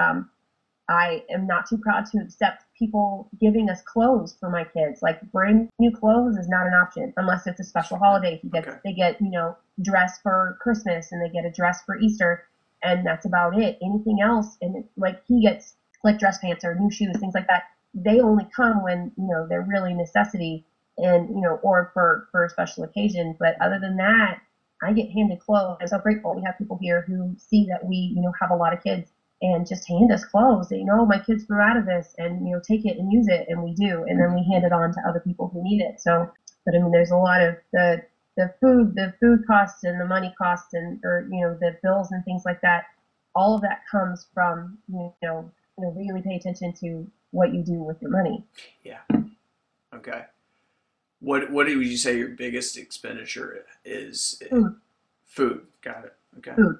I am not too proud to accept people giving us clothes for my kids. Like brand new clothes is not an option unless it's a special holiday. Okay. They get, dress for Christmas and they get a dress for Easter, and that's about it. Anything else, and like he gets like dress pants or new shoes, things like that. They only come when, they're really necessity and, or for a special occasion. But other than that, I get handed clothes. I'm so grateful we have people here who see that we, have a lot of kids and just hand us clothes. They know my kids grew out of this and, take it and use it. And we do. And then we hand it on to other people who need it. So, but I mean, there's a lot of the food costs and the money costs or the bills and things like that. All of that comes from, really pay attention to what you do with your money. Yeah. Okay. What would you say your biggest expenditure is? Food. Food. Got it. Okay. Food.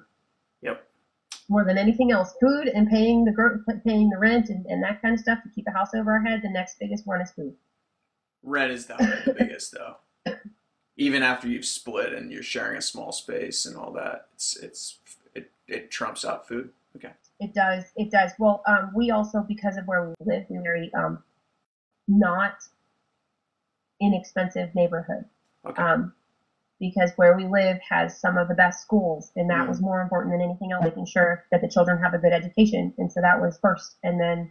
Yep. More than anything else, food and paying the rent and that kind of stuff to keep a house over our head. The next biggest one is food. Rent is definitely the biggest though. Even after you've split and you're sharing a small space and all that, it trumps out food. Okay. It does. It does. Well, we also, because of where we live, we're very not inexpensive neighborhood. Okay. Because where we live has some of the best schools, and that was more important than anything else, making sure that the children have a good education. And so that was first. And then,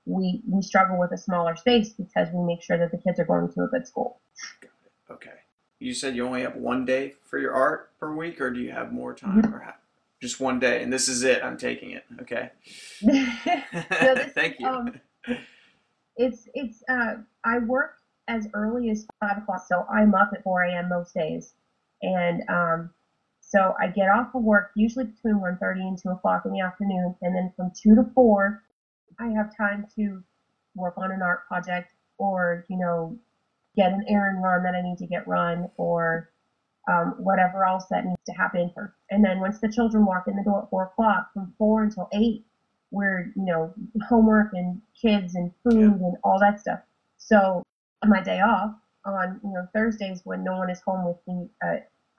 we struggle with a smaller space because we make sure that the kids are going to a good school. Got it. Okay. You said you only have one day for your art per week, or do you have more time? Mm-hmm. Or just one day, and this is it. I'm taking it. Okay. Thank you. I work as early as 5 o'clock, so I'm up at 4 a.m. most days, and so I get off of work usually between 1:30 and 2 o'clock in the afternoon, and then from 2 to 4, I have time to work on an art project or get an errand run that I need to get run or whatever else that needs to happen. And then once the children walk in the door at 4 o'clock, from 4 until 8, we're homework and kids and food and all that stuff. So my day off on Thursdays when no one is home with me,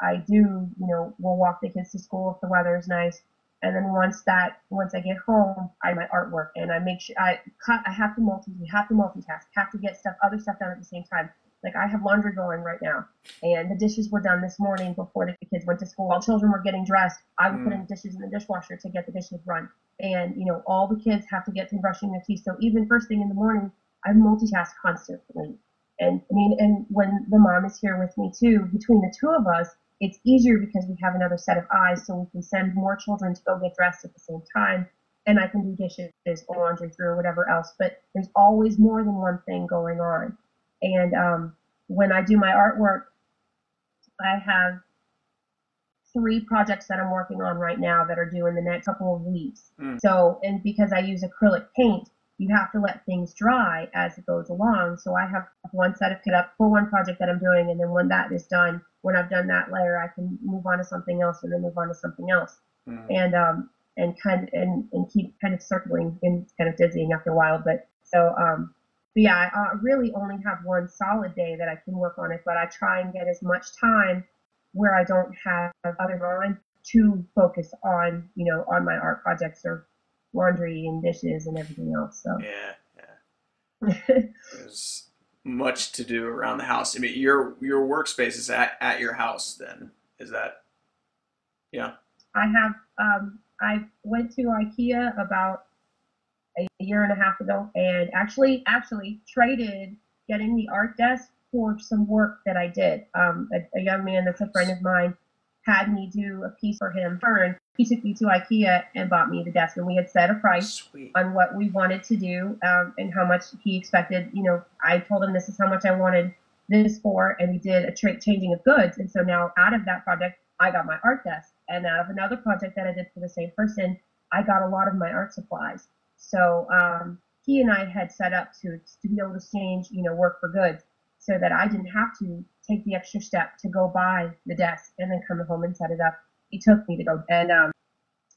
I do we'll walk the kids to school if the weather is nice, and then once I get home, I do my artwork and I make sure I have to multitask, have to get other stuff done at the same time. Like I have laundry going right now, and the dishes were done this morning before the kids went to school. While children were getting dressed, I would put in dishes in the dishwasher to get the dishes run. And all the kids have to get to brushing their teeth. So even first thing in the morning, I multitask constantly. And I mean, and when the mom is here with me too, between the two of us, it's easier because we have another set of eyes, so we can send more children to go get dressed at the same time, and I can do dishes or laundry through or whatever else. But there's always more than one thing going on. And when I do my artwork, I have 3 projects that I'm working on right now that are due in the next couple of weeks. So, and because I use acrylic paint, you have to let things dry as it goes along. So I have one set of kit up for one project that I'm doing, and then when that is done, when I've done that layer, I can move on to something else and then move on to something else. And keep kind of circling, and it's kind of dizzying after a while. But yeah, I really only have one solid day that I can work on it, but I try and get as much time where I don't have other time to focus on, on my art projects or laundry and dishes and everything else. So yeah. There's much to do around the house. I mean, your workspace is at your house then, is that? Yeah. I have I went to IKEA about a year and a half ago and actually traded getting the art desk for some work that I did. A young man that's a friend of mine had me do a piece for him. He took me to IKEA and bought me the desk, and we had set a price on what we wanted to do and how much he expected. I told him this is how much I wanted this for, and we did a changing of goods. And so now out of that project, I got my art desk, and out of another project that I did for the same person, I got a lot of my art supplies. So he and I had set up to be able to exchange, work for goods, so that I didn't have to take the extra step to go buy the desk and then come home and set it up. He took me to go, and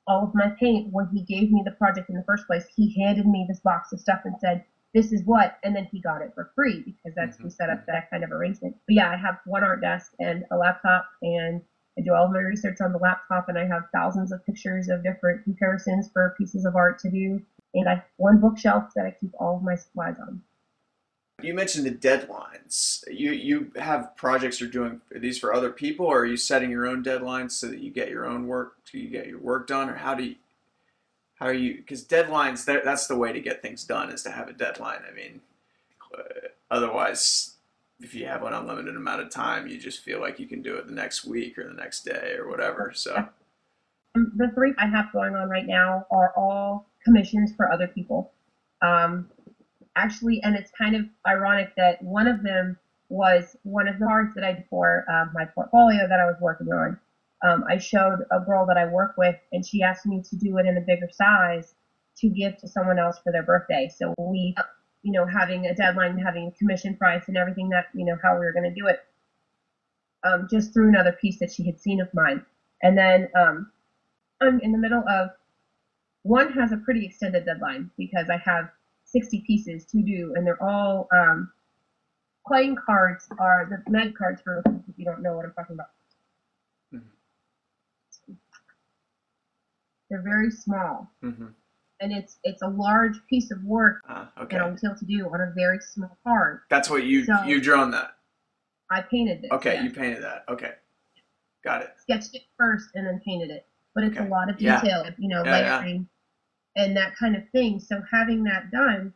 all of my paint, when he gave me the project in the first place, he handed me this box of stuff and said, this is what, and then he got it for free because that's we set up that kind of arrangement. But yeah, I have one art desk and a laptop, and I do all of my research on the laptop, and I have thousands of pictures of different comparisons for pieces of art to do, and I have one bookshelf that I keep all of my supplies on. You mentioned the deadlines. You have projects you're doing. Are these for other people, or are you setting your own deadlines so that you get your own work, so you get your work done, or how are you? Because deadlines, that's the way to get things done is to have a deadline. I mean, otherwise, if you have an unlimited amount of time, you just feel like you can do it the next week or the next day or whatever. So, The three I have going on right now are all commissions for other people. Um, Actually, and it's kind of ironic that one of them was one of the cards that I did for my portfolio that I was working on. I showed a girl that I work with, and she asked me to do it in a bigger size to give to someone else for their birthday. So we, having a deadline, having a commission price, and everything that how we were going to do it, just through another piece that she had seen of mine. And then I'm in the middle of one has a pretty extended deadline because I have 60 pieces to do, and they're all playing cards are the magic cards for if you don't know what I'm talking about. They're very small, and it's a large piece of work okay. that I'm able to do on a very small card. That's what you drawn that. I painted this. Okay, yes. You painted that. Okay, got it. Sketched it first and then painted it, but it's a lot of detail, layering and that kind of thing. So having that done,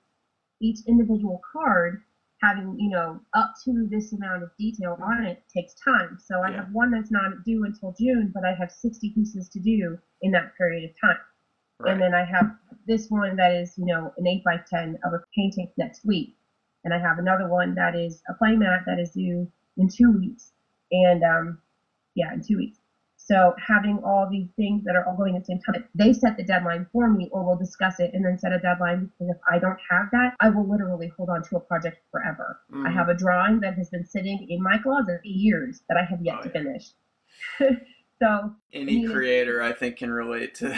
each individual card having, up to this amount of detail on it takes time. So I have one that's not due until June, but I have 60 pieces to do in that period of time. Right. And then I have this one that is, an 8x10 of a painting next week. And I have another one that is a play mat that is due in 2 weeks. And, in 2 weeks. So having all these things that are all going at the same time, they set the deadline for me, or we'll discuss it and then set a deadline, because if I don't have that, I will literally hold on to a project forever. I have a drawing that has been sitting in my closet for years that I have yet to finish. So any creator, I think, can relate to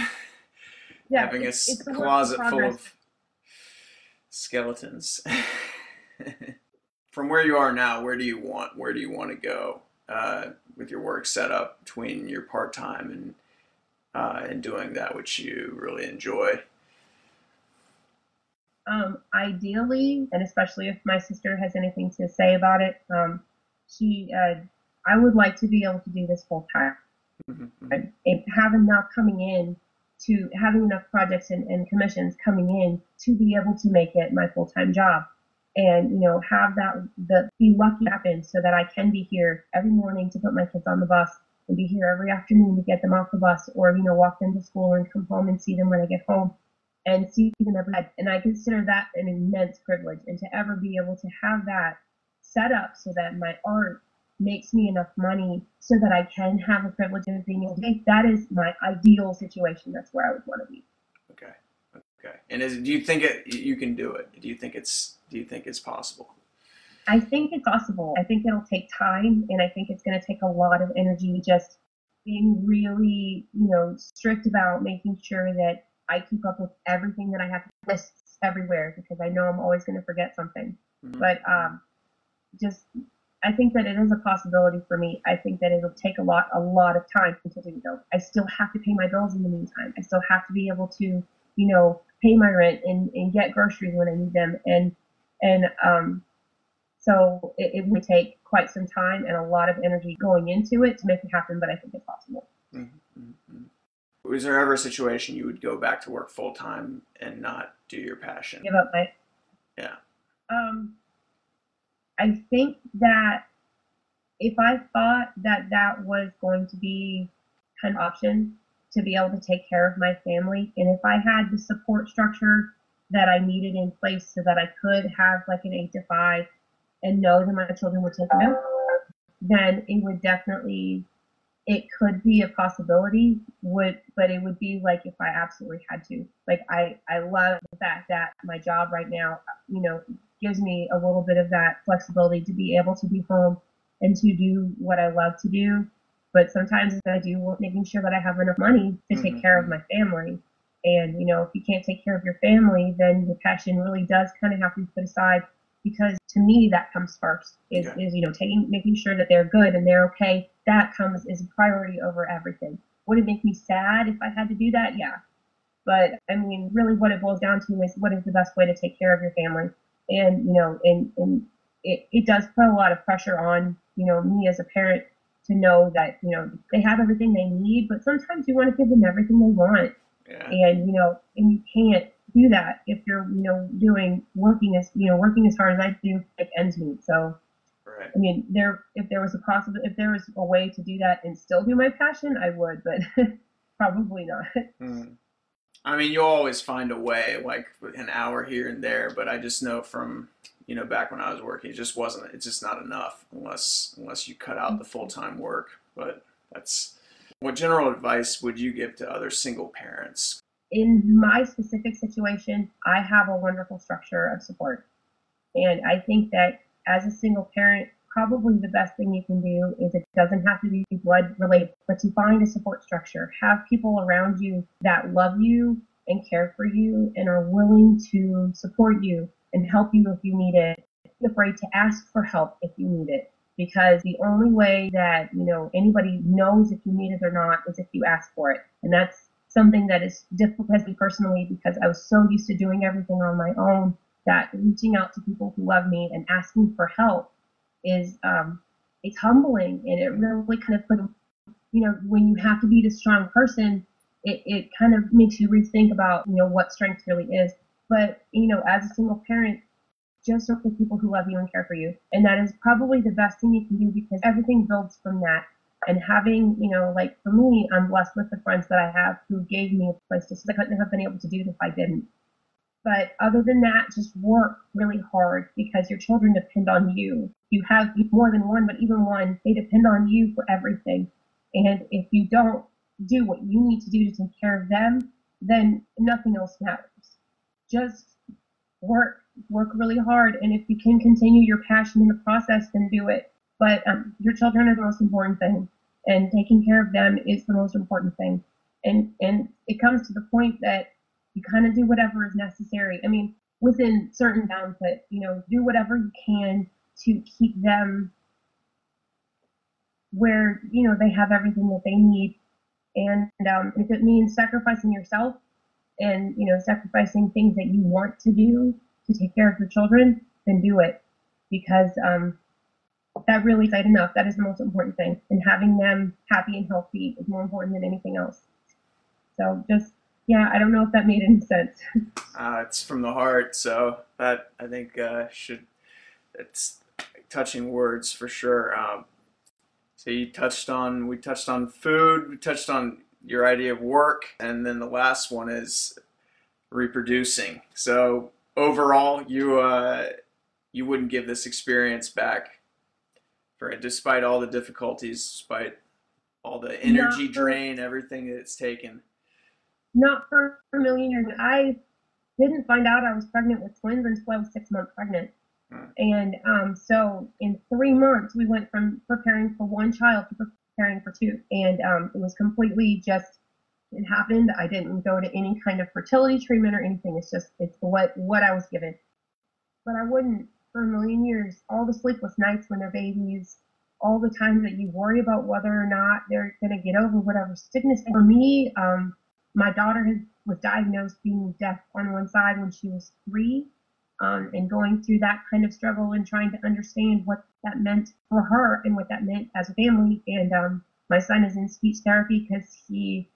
having a closet full of skeletons. From where you are now, where do you want to go with your work set up between your part-time and doing that which you really enjoy? Ideally, and especially if my sister has anything to say about it, I would like to be able to do this full time. And have enough coming in to having enough projects and commissions coming in to be able to make it my full-time job. And have be lucky happen so that I can be here every morning to put my kids on the bus, and be here every afternoon to get them off the bus, or walk them to school and come home and see them when I get home, and see them every day. And I consider that an immense privilege, and to ever be able to have that set up so that my art makes me enough money so that I can have the privilege of being able to make that is my ideal situation. That's where I would want to be. Okay. And do you think you can do it? Do you think it's possible? I think it's possible. I think it'll take time, and I think it's going to take a lot of energy, just being really, strict about making sure that I keep up with everything that I have lists everywhere, because I know I'm always going to forget something. But I think that it is a possibility for me. I think that it'll take a lot of time to do though. I still have to pay my bills in the meantime. I still have to be able to, pay my rent and get groceries when I need them. So it would take quite some time and a lot of energy going into it to make it happen, but I think it's possible. Was there ever a situation you would go back to work full time and not do your passion? Give up my... Yeah. I think that if I thought that was going to be an option to be able to take care of my family, and if I had the support structure that I needed in place so that I could have like an 8 to 5 and know that my children would take them, then it could be a possibility, but it would be like if I absolutely had to. Like I love the fact that my job right now, gives me a little bit of that flexibility to be able to be home and to do what I love to do. But sometimes I do making sure that I have enough money to take care of my family. And, if you can't take care of your family, then your passion really does kind of have to be put aside, because to me, that comes first Yeah. is, making sure that they're good and they're okay. That comes is a priority over everything. Would it make me sad if I had to do that? Yeah. But I mean, really what it boils down to is what is the best way to take care of your family. And, and it does put a lot of pressure on, me as a parent to know that, they have everything they need, but sometimes you want to give them everything they want. Yeah. And, and you can't do that if you're, working as hard as I do, like ends meet. So, Right. I mean, if there was a way to do that and still do my passion, I would, but probably not. Mm. I mean, you'll always find a way, like an hour here and there, but I just know from, back when I was working, it's just not enough unless you cut out the full-time work. But what general advice would you give to other single parents? In my specific situation, I have a wonderful structure of support. And I think that as a single parent, probably the best thing you can do is, it doesn't have to be blood related, but to find a support structure. Have people around you that love you and care for you and are willing to support you and help you if you need it. Be afraid to ask for help if you need it, because the only way that, anybody knows if you need it or not is if you ask for it. And that's something that is difficult for me personally, because I was so used to doing everything on my own, that reaching out to people who love me and asking for help is it's humbling, and it really kind of puts, when you have to be this strong person, it kind of makes you rethink about, what strength really is. But, as a single parent, just work with people who love you and care for you. And that is probably the best thing you can do, because everything builds from that. And having, like for me, I'm blessed with the friends that I have who gave me a place to, so I couldn't have been able to do it if I didn't. But other than that, just work really hard, because your children depend on you. You have more than one, but even one, they depend on you for everything. And if you don't do what you need to do to take care of them, then nothing else matters. Just work really hard. And if you can continue your passion in the process, then do it. But your children are the most important thing, and taking care of them is the most important thing. And it comes to the point that you kind of do whatever is necessary. I mean, within certain bounds, but do whatever you can to keep them where they have everything that they need. And if it means sacrificing yourself and sacrificing things that you want to do to take care of your children, then do it, because that really is enough. That is the most important thing, and having them happy and healthy is more important than anything else. So just, yeah, I don't know if that made any sense. It's from the heart, so that I think it's touching words for sure. So we touched on food, we touched on your idea of work, and then the last one is reproducing. So overall, you wouldn't give this experience back, despite all the difficulties, despite all the energy drain, everything that it's taken. Not for a million years. I didn't find out I was pregnant with twins until I was 6 months pregnant. And so in 3 months, we went from preparing for one child to preparing for two. And it was completely just, it happened. I didn't go to any kind of fertility treatment or anything. It's what I was given. But I wouldn't for a million years. All the sleepless nights when they're babies, all the times that you worry about whether or not they're going to get over whatever sickness. For me, my daughter was diagnosed being deaf on one side when she was 3. And going through that kind of struggle and trying to understand what that meant for her and what that meant as a family. And my son is in speech therapy because he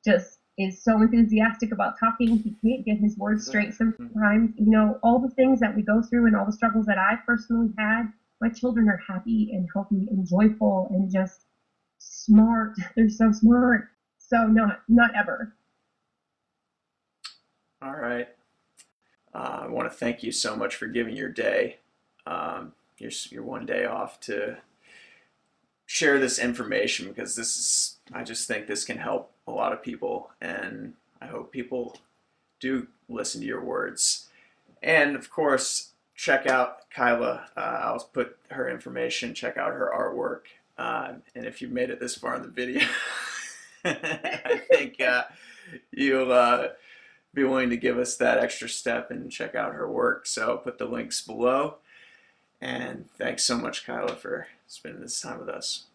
just is so enthusiastic about talking. He can't get his words straight sometimes. All the things that we go through and all the struggles that I personally had, my children are happy and healthy and joyful and just smart. They're so smart. So not ever. All right. I want to thank you so much for giving your day, your one day off to share this information, because I just think this can help a lot of people, and I hope people do listen to your words. And of course, check out Kyla. I'll put her information, check out her artwork. And if you've made it this far in the video, I think you'll be willing to give us that extra step and check out her work. So I'll put the links below. And thanks so much, Kyla, for spending this time with us.